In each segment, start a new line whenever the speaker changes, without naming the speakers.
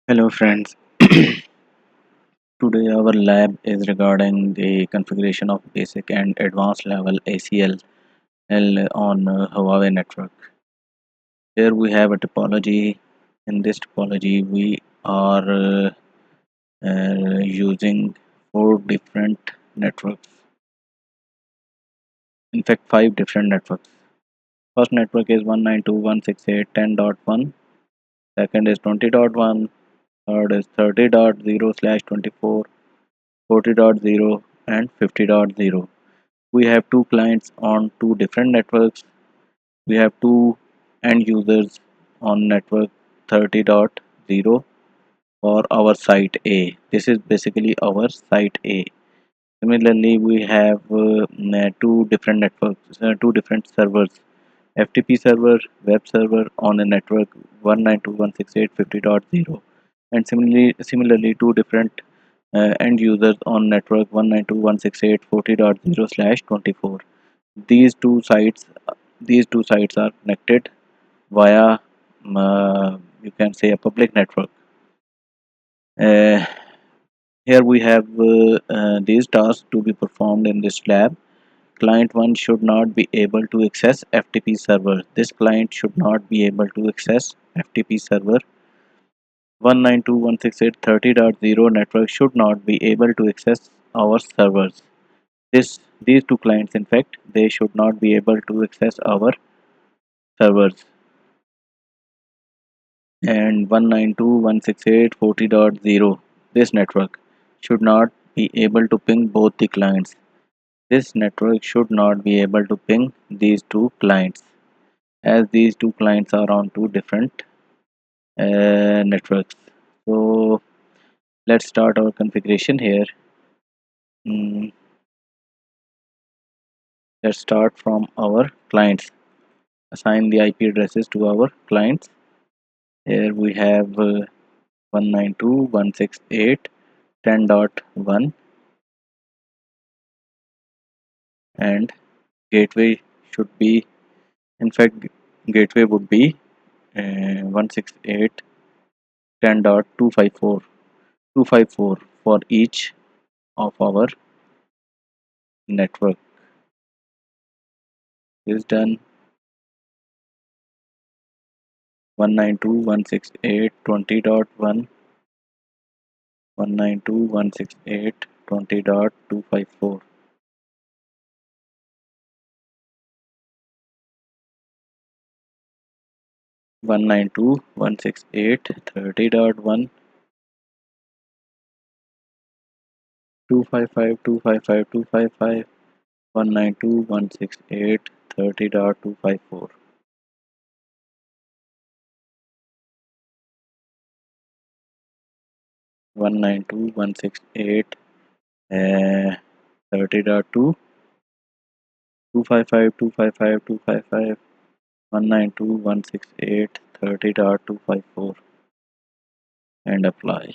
Hello friends, today our lab is regarding the configuration of basic and advanced level ACL on Huawei network. Here we have a topology. In this topology we are using four different networks, in fact five different networks. First network is 192.168.10.1, second is 20.1, third is 30.0/24, 40.0 and 50.0. We have two clients on two different networks. We have two end users on network 30.0 for our site A. This is basically our site A. Similarly, we have two different networks, two different servers, FTP server, web server on a network 192.168.50.0, and similarly two different end users on network 192.168.40.0/24. These two sites are connected via you can say a public network. Uh, Here we have these tasks to be performed in this lab. Client 1 should not be able to access FTP server. This client should not be able to access FTP server. 192.168.30.0 network should not be able to access our servers. These two clients, in fact, they should not be able to access our servers. And 192.168.40.0, this network should not be able to ping both the clients. This network should not be able to ping these two clients, as these two clients are on two different networks. So let's start our configuration here. Mm, let's start from our clients. Assign the IP addresses to our clients. Here we have 192.168.10.1, and gateway should be, in fact, gateway would be 168.10.254 for each of our network. Is done. 192.168.20.1, 192.168.20.254, 192.168.30.1, 255.255.255, 192.168.30.254, 192.168 30.2, 255.255.255, 192.168.30.254, and apply.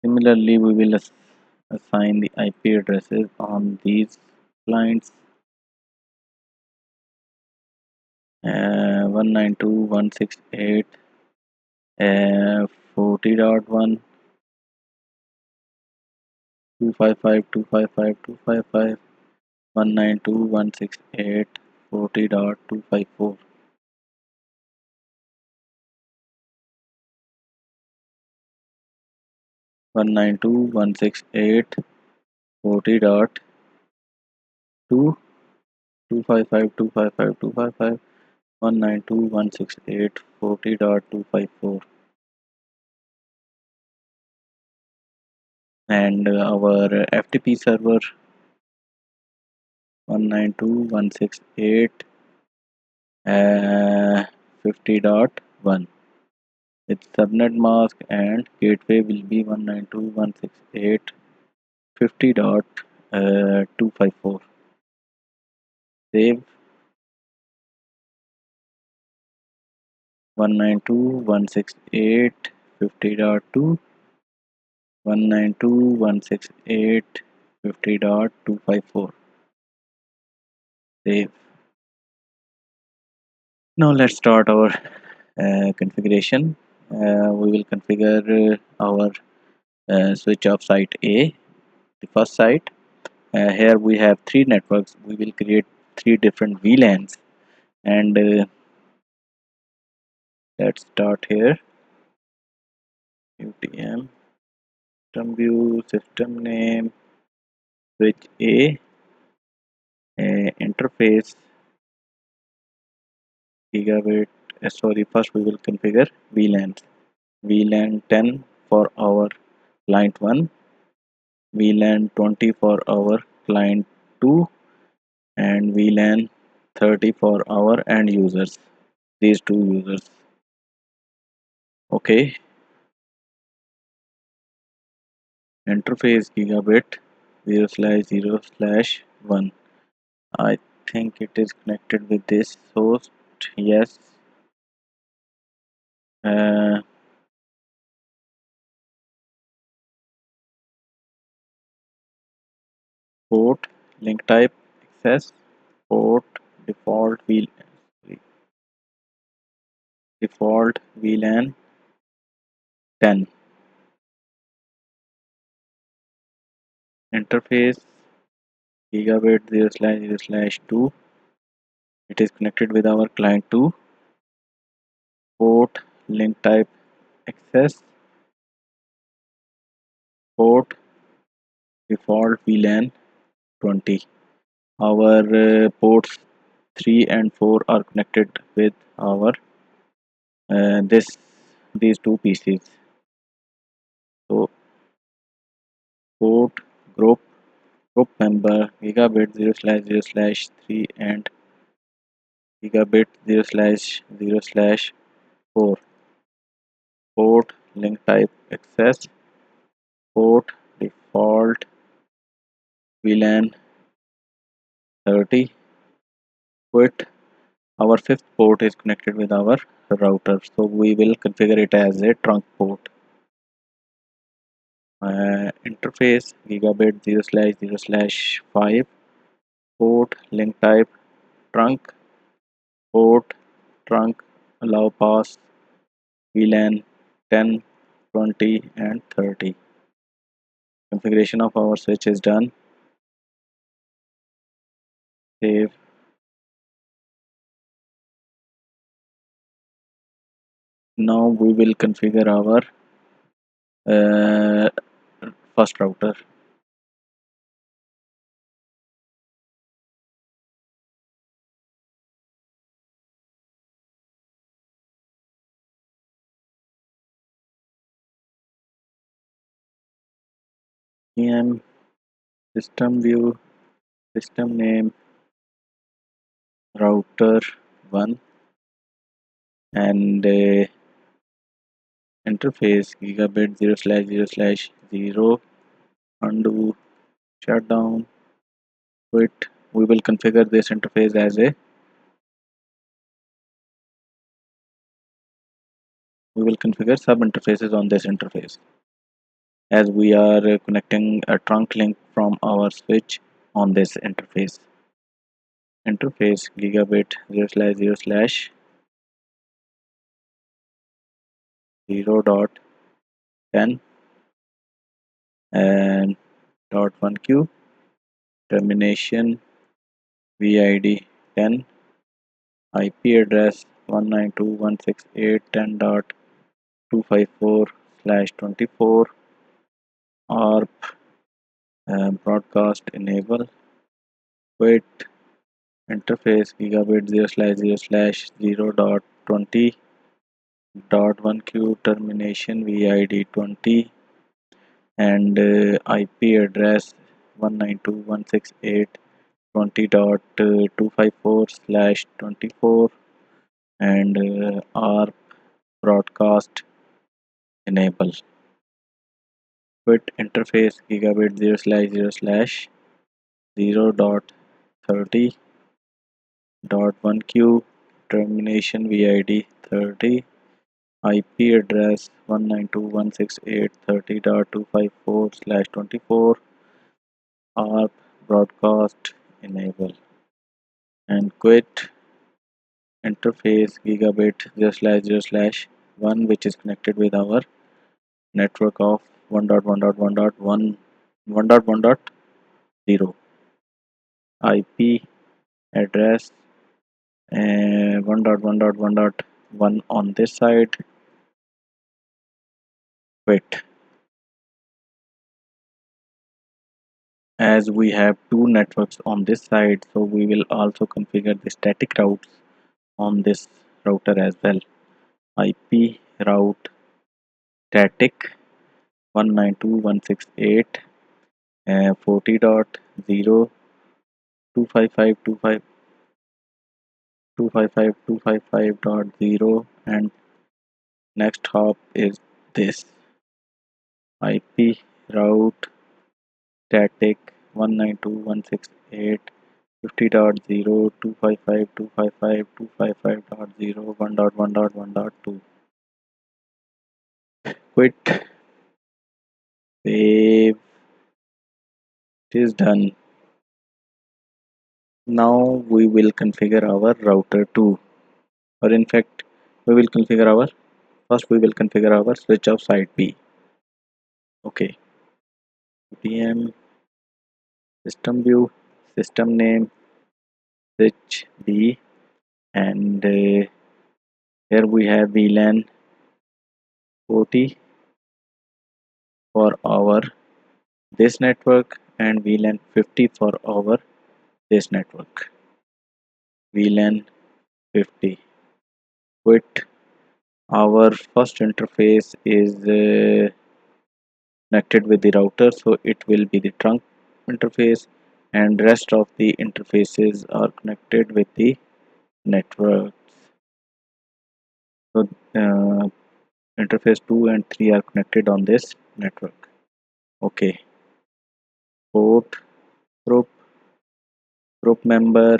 Similarly, we will assign the IP addresses on these clients 192.168 40.1, 255.255.255, 192.168 40.254, 192.168 40.2, 255.255.255, 192.168 40.254, and our FTP server 192.168 50.1. Its subnet mask and gateway will be 192.168.50.254. Save. 192.168.50.2, 192.168.50.254. Save. Now let's start our configuration. We will configure our switch of site A, the first site. Here we have three networks. We will create three different VLANs, and let's start here. UTM, system view, system name, switch A, interface, gigabit. Sorry, first we will configure VLANs. VLAN 10 for our client 1, VLAN 20 for our client 2, and VLAN 30 for our end users, these two users. Okay, interface gigabit 0/0/1. I think it is connected with this host. Yes. uh, Port, link type, access, port, default VLAN 10. Interface gigabit 0/0/2. It is connected with our client 2. Port, link type, access, port, default VLAN 20. Our ports 3 and 4 are connected with our these two PCs. So port, group, group member gigabit 0/0/3 and gigabit 0/0/4. Port, link type, access, port, default VLAN 30. Quit. Our fifth port is connected with our router, so we will configure it as a trunk port. Interface gigabit 0/0/5. Port, link type, trunk, port, trunk, allow pass, VLAN 10, 20 and 30. Configuration of our switch is done. Save. Now we will configure our uh, first router. EM, system view, system name, router 1, and interface gigabit 0/0/0. Undo, shutdown, quit. We will configure this interface as a we will configure sub interfaces on this interface, as we are connecting a trunk link from our switch on this interface. Interface gigabit 0/0/0.10 and .1q, termination vid 10, IP address 192.168.10.254/24, ARP, broadcast enable, quit. Interface gigabit 0/0/0.20.1q, termination vid 20, and IP address 192.168.20.254/24, and ARP, broadcast enable. Quit. Interface gigabit 0/0/0.30.1q, termination vid 30, IP address 192.168.30.254/24, ARP, broadcast enable, and quit. interface gigabit 0/0/1, which is connected with our network of 1.1.1.1 IP address 1.1.1.1 on this side. Wait, as we have two networks on this side, so we will also configure the static routes on this router as well. IP route static 192.168 40.0.255.255.255.255.0, and next hop is this IP route static 192.168.50.0.255.255.255.0 1.1.1.2. Quit, save, it is done. Now we will configure our router 2, or in fact we will configure our switch of site B. Okay, VM system view, system name, switch B, and here we have VLAN 40 for our this network and VLAN 50 for our this network. VLAN 50. Quit. Our first interface is connected with the router, so it will be the trunk interface, and rest of the interfaces are connected with the network. So interface 2 and 3 are connected on this network. Okay, port group member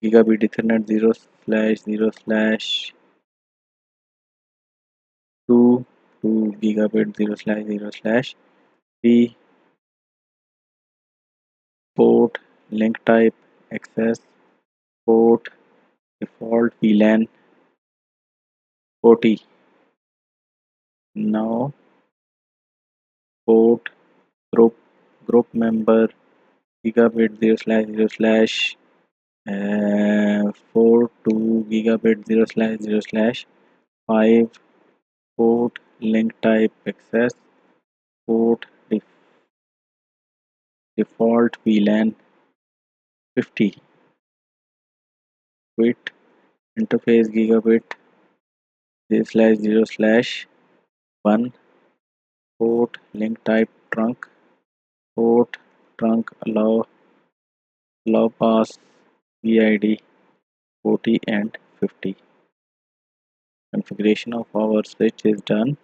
gigabit ethernet 0/0/2 to gigabit 0/0/3 port link type access port default VLAN 40. Now port group member gigabit 0/0/4 to gigabit 0/0/5 port link type access port default VLAN 50. Quit interface gigabit 0/0/1 port link type trunk port trunk allow pass VID 40 and 50. Configuration of our switch is done.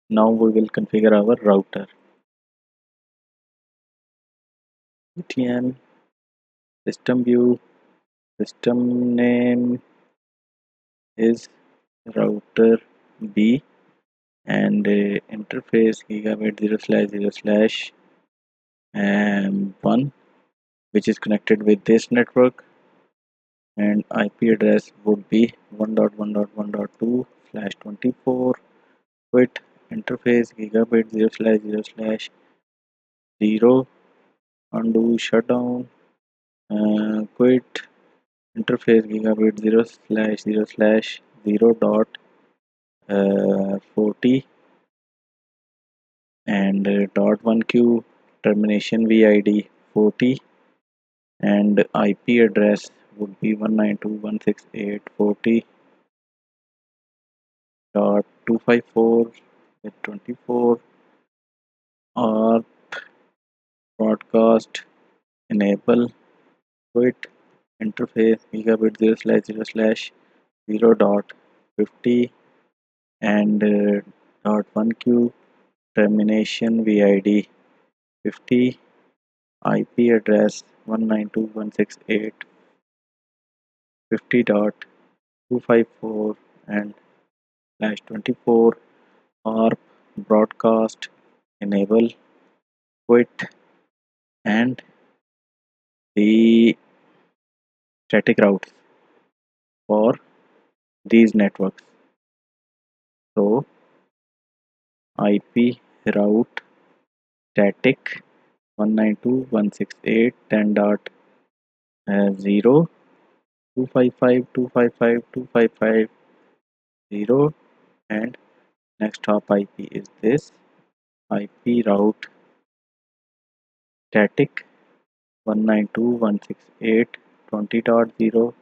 Now we will configure our router. ETN system view, system name is Rtr-B, and interface gigabit 0/0/1, which is connected with this network, and IP address would be 1.1.1.2/24. Quit interface gigabit 0/0/0, undo shutdown. Quit interface gigabit 0/0/0 dot 40 and dot 1q termination VID 40, and IP address would be 192.168.40.254 or broadcast enable. Quit interface gigabit 0/0/0 dot 50 and dot 1q termination VID 50, IP address 192.168.50.254 and /24 or broadcast enable. quit and the static routes for these networks. So IP route static 192.168.10.0 255.255.255.0 and next hop IP is this IP route static 192.168.20.0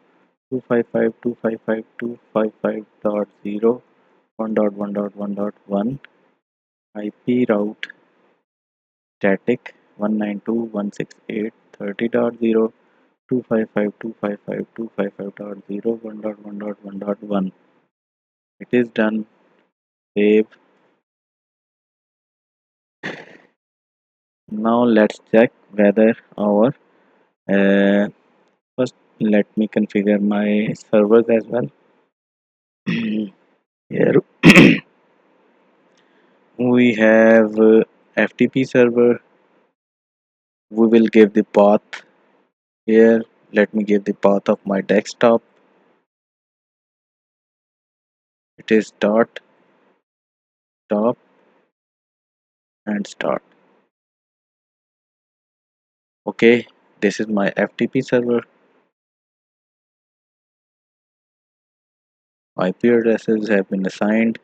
255.255.255.0 1.1.1.1 IP route static 192.168.30.0 255.255.255.0 1.1.1.1. It is done. Save. Now let's check whether our first let me configure my servers as well. Here we have FTP server. We will give the path here. Let me give the path of my desktop. It is dot top and start. Okay, this is my FTP server. IP addresses have been assigned.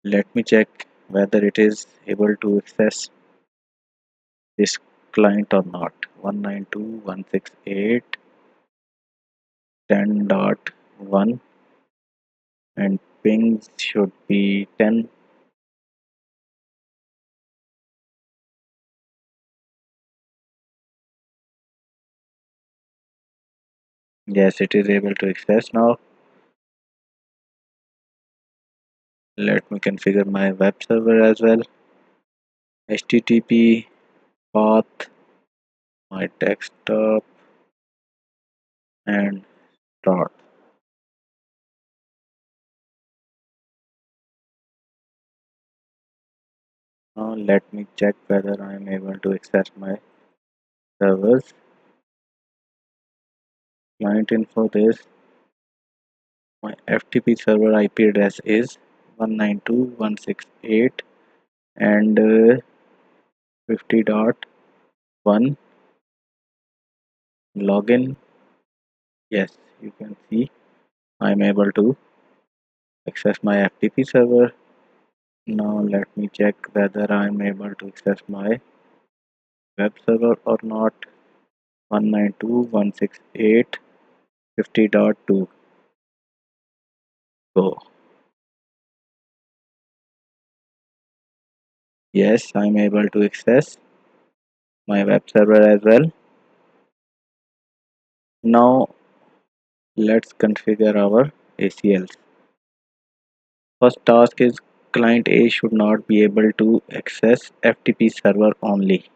Let me check whether it is able to access this client or not. 192.168.10.1 and pings should be 10. Yes, it is able to access now. Let me configure my web server as well. HTTP path, my desktop and start. Now let me check whether I am able to access my servers. Client info this. My FTP server IP address is 192.168 and 50.1. Login. Yes, you can see I am able to access my FTP server. Now let me check whether I am able to access my web server or not. 192.168.50.2. Go. Yes, I am able to access my web server as well. Now let's configure our ACLs. First task is client A should not be able to access FTP server only.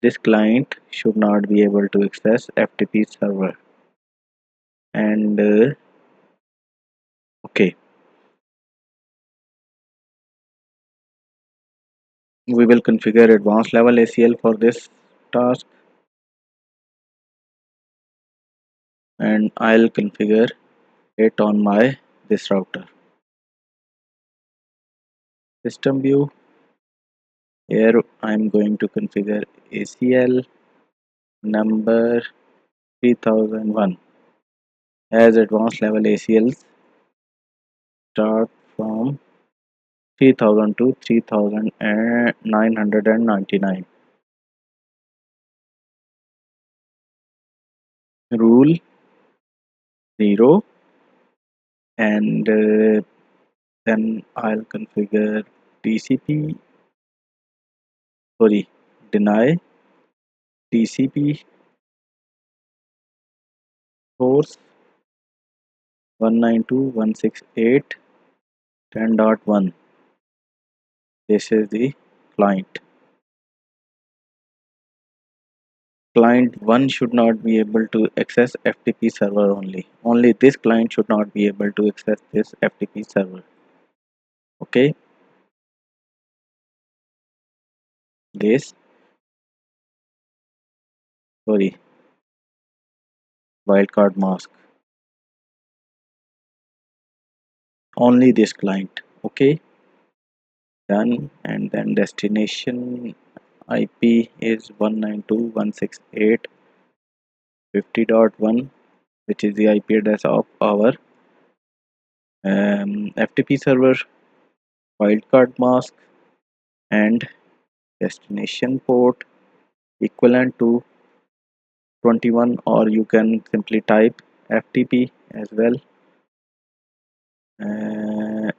This client should not be able to access FTP server. And okay, we will configure advanced level ACL for this task, and I'll configure it on my this router. System view. Here I'm going to configure ACL number 3001 as advanced level ACLs start from 3000 to 3999. Rule 0 and then I'll configure TCP, sorry, deny TCP source 192.168.10.1. This is the client. Client 1 should not be able to access FTP server only. Only this client should not be able to access this FTP server. Okay. this, sorry, wildcard mask, only this client. Okay, done. And then destination IP is 192.168.50.1, which is the IP address of our FTP server, wildcard mask, and destination port equivalent to 21, or you can simply type FTP as well. Uh,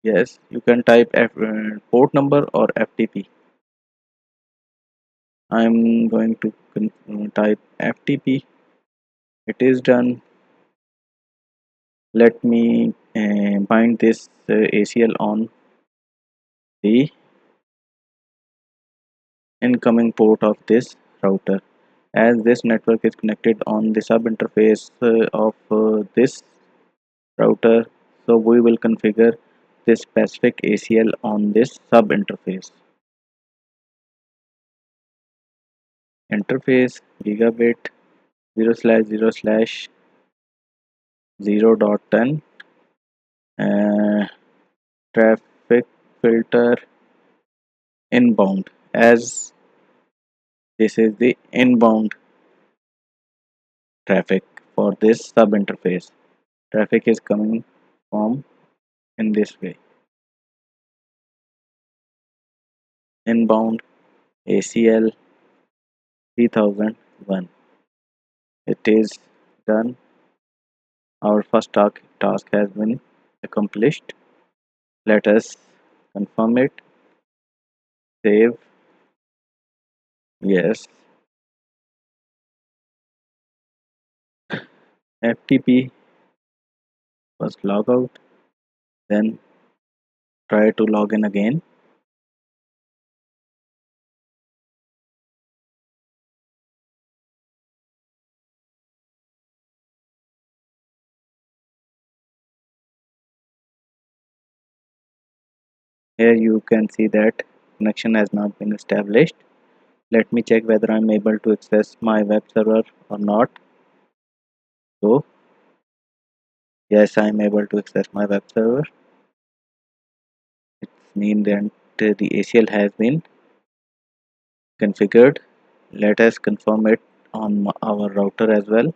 yes, you can type port number or FTP. I'm going to type FTP. It is done. Let me bind this ACL on the incoming port of this router. As this network is connected on the sub interface of this router, so we will configure this specific ACL on this sub interface. Interface gigabit 0/0/0.10, traffic filter inbound, as this is the inbound traffic for this sub interface. Traffic is coming from in this way. Inbound ACL 3001. It is done. Our first task has been accomplished. Let us confirm it. Save. Yes. FTP. First log out. Then try to log in again. Here you can see that connection has not been established. Let me check whether I am able to access my web server or not. So yes, I am able to access my web server. It means that the ACL has been configured. Let us confirm it on our router as well.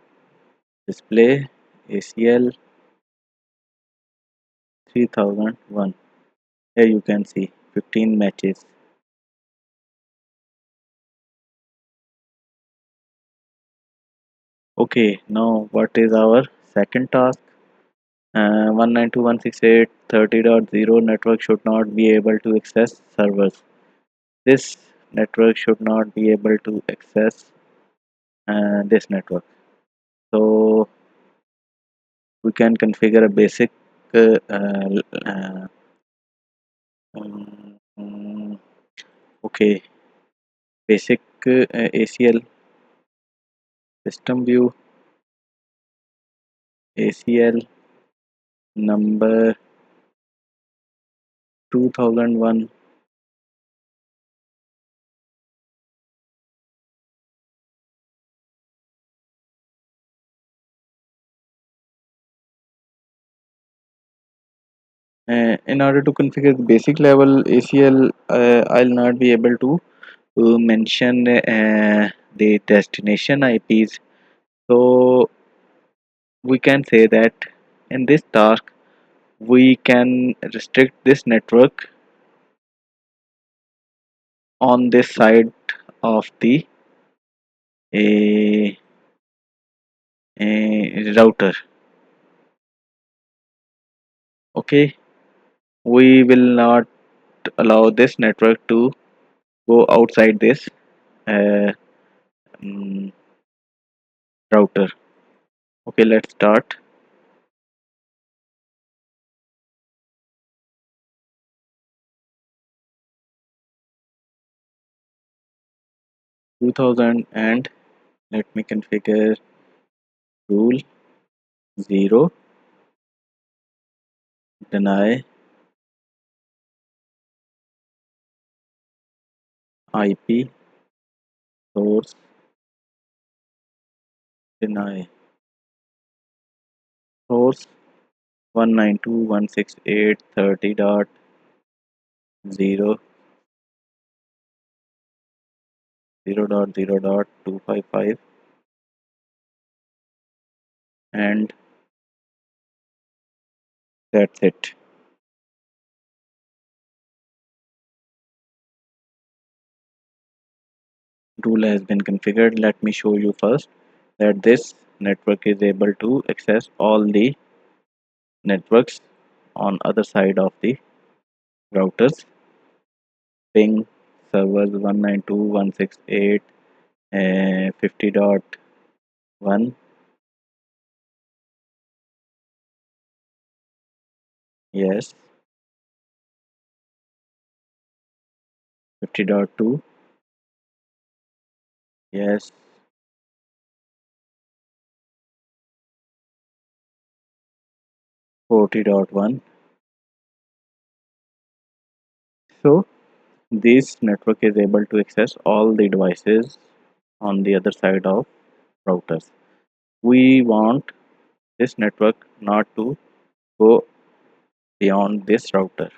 Display ACL 3001. Here you can see 15 matches. Okay, now what is our second task? 192.168.30.0 network should not be able to access servers. This network should not be able to access this network. So we can configure a basic uh, uh, uh, um, okay, basic ACL system view ACL number 2001. In order to configure the basic level ACL, I'll not be able to mention the destination IPs. So we can say that in this task we can restrict this network on this side of the a, router. Okay, we will not allow this network to go outside this uh, mm, router. Okay, let's start. 2000, and let me configure rule 0, deny IP source deny source 192.168.30.0 0.0.255 and that's it. Rule has been configured. Let me show you first that this network is able to access all the networks on other side of the routers. Ping servers 192.168 50.1. Yes. 50.2. Yes. 40.1. So this network is able to access all the devices on the other side of routers. We want this network not to go beyond this router.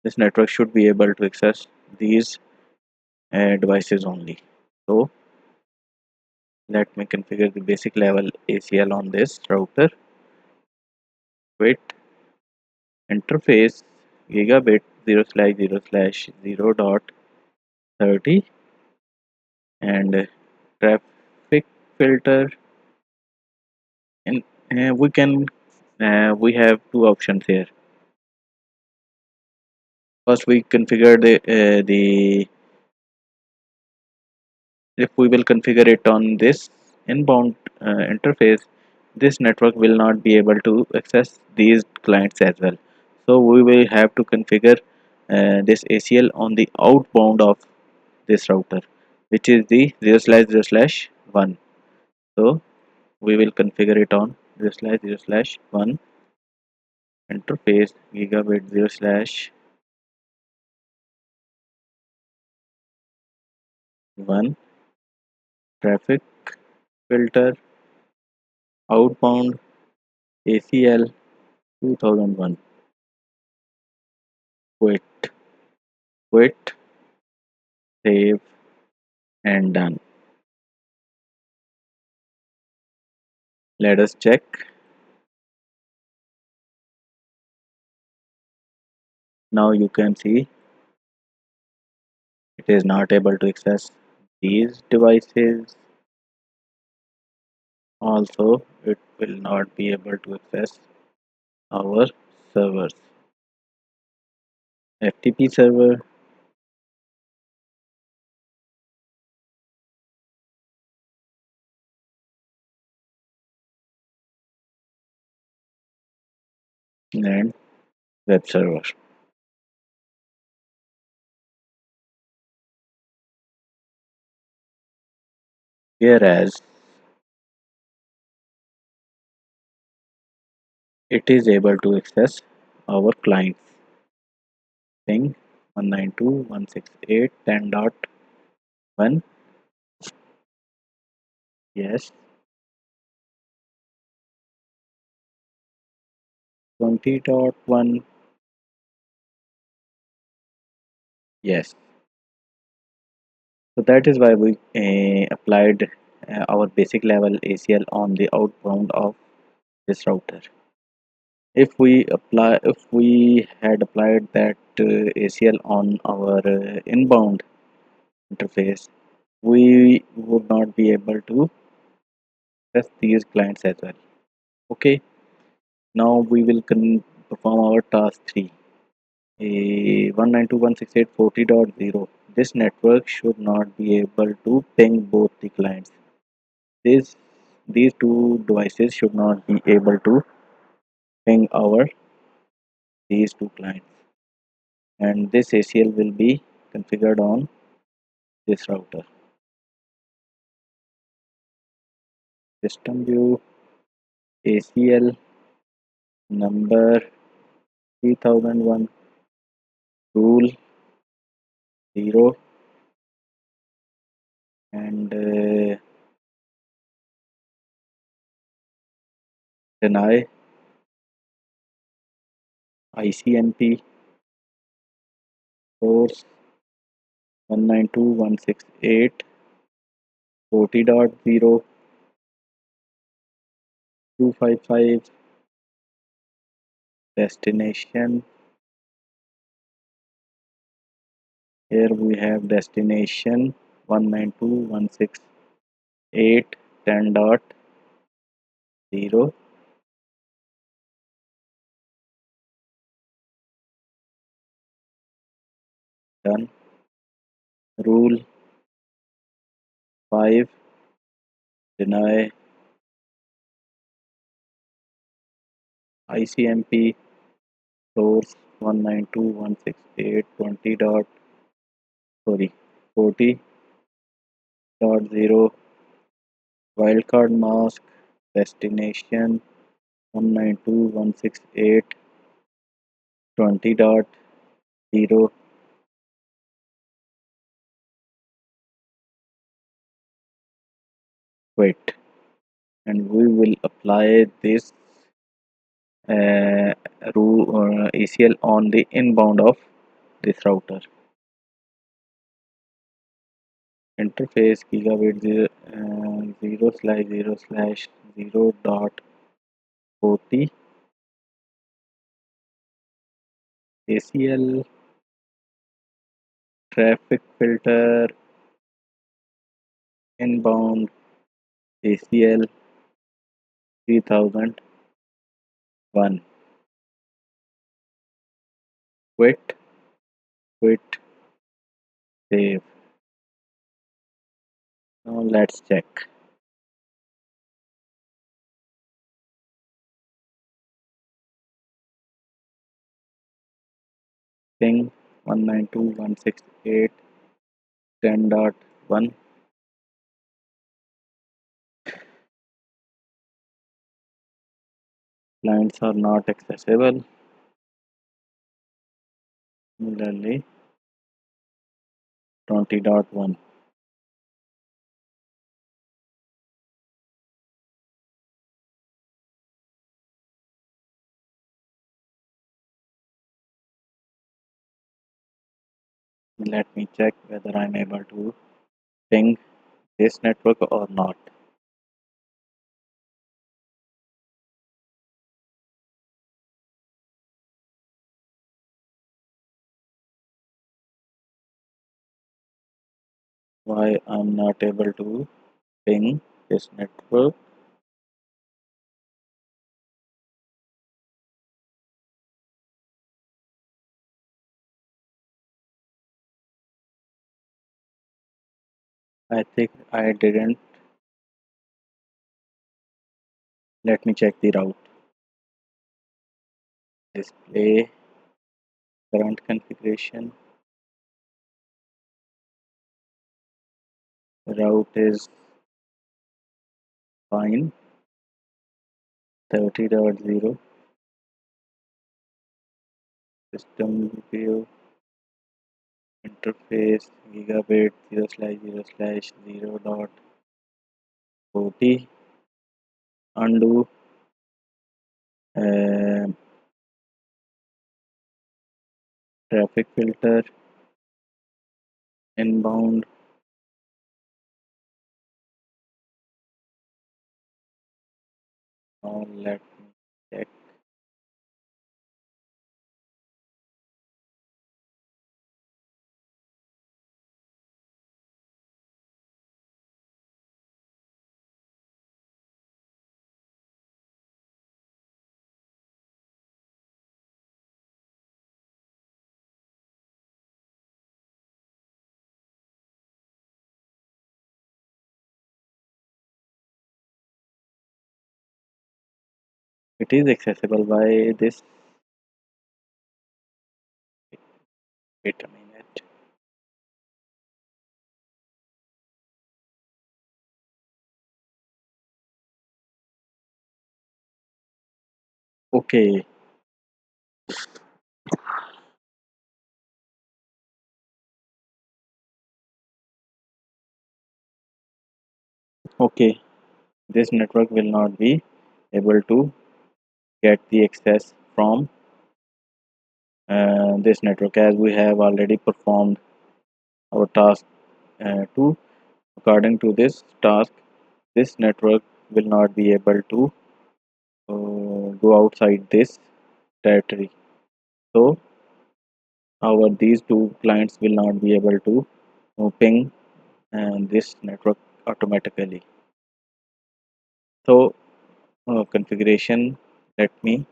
This network should be able to access these devices only. So let me configure the basic level ACL on this router. With interface gigabit 0/0/0.30 and traffic filter. And we have two options here. First, we configure the if we will configure it on this inbound interface, this network will not be able to access these clients as well. So we will have to configure this ACL on the outbound of this router, which is the 0/0/1. So we will configure it on 0/0/1 interface gigabit 0/1 traffic filter outbound ACL 2001. Quit, quit, save, and done. Let us check. Now you can see it is not able to access these devices. Also, it will not be able to access our servers. FTP server and web server. Whereas it is able to access our clients. Ping 192.168.10.1. Yes. 20.1. Yes. So that is why we applied our basic level ACL on the outbound of this router. If we had applied that ACL on our inbound interface, we would not be able to access these clients as well. Okay, now we will perform our task 3. A 192.168.40.0. This network should not be able to ping both the clients. This these two devices should not be able to ping our these two clients, and this ACL will be configured on this router. System view ACL number 3001 rule 0 and deny ICMP source 192.168.40.0.255 destination. Here we have destination 192.168.10.0. Done. Rule 5, deny ICMP source 192.168.20 dot sorry 40.0 wildcard mask destination 192.168.20.0 quit, and we will apply this uh, ACL on the inbound of this router. Interface gigabit 0 slash 0 slash 0 dot 40 ACL traffic filter inbound ACL 3001 quit quit save. Now let's check. Ping 192.168.10.1 clients are not accessible. Similarly 20.1. Let me check whether I'm able to ping this network or not. Why I'm not able to ping this network? I think I didn't. Let me check the route. Display current configuration. Route is fine. 30.0. System view. Interface gigabit 0 slash 0 slash 0 dot 40. Undo. Uh, traffic filter. Inbound. Now let me check. It is accessible by this. Wait a minute. Okay. Okay, this network will not be able to get the access from this network, as we have already performed our task 2. According to this task, this network will not be able to go outside this territory. So our these two clients will not be able to ping this network automatically. So configuration, let me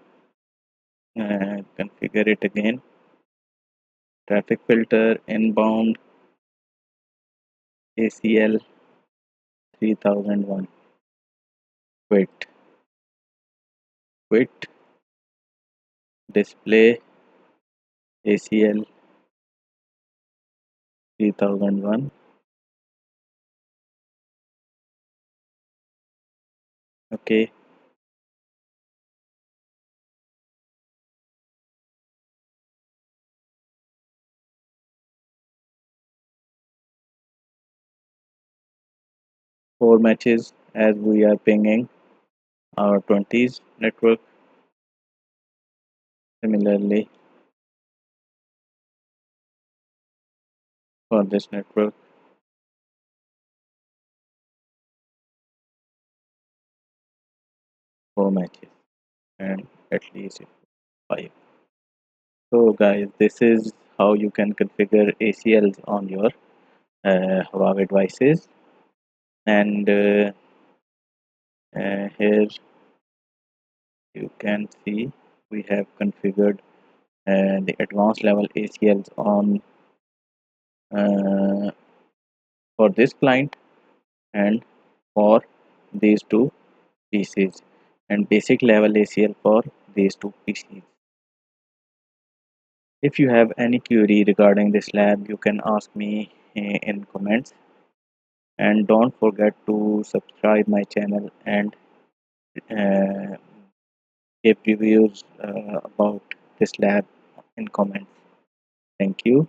configure it again. Traffic filter inbound ACL 3001. Quit. Quit. Display ACL 3001. Okay. Four matches as we are pinging our 20s network. Similarly, for this network, four matches and at least five. So, guys, this is how you can configure ACLs on your Huawei devices. And here you can see we have configured the advanced level ACLs on uh, for this client and for these two PCs, and basic level ACL for these two PCs. If you have any query regarding this lab, you can ask me in comments, and don't forget to subscribe my channel and uh, give reviews about this lab in comments. Thank you.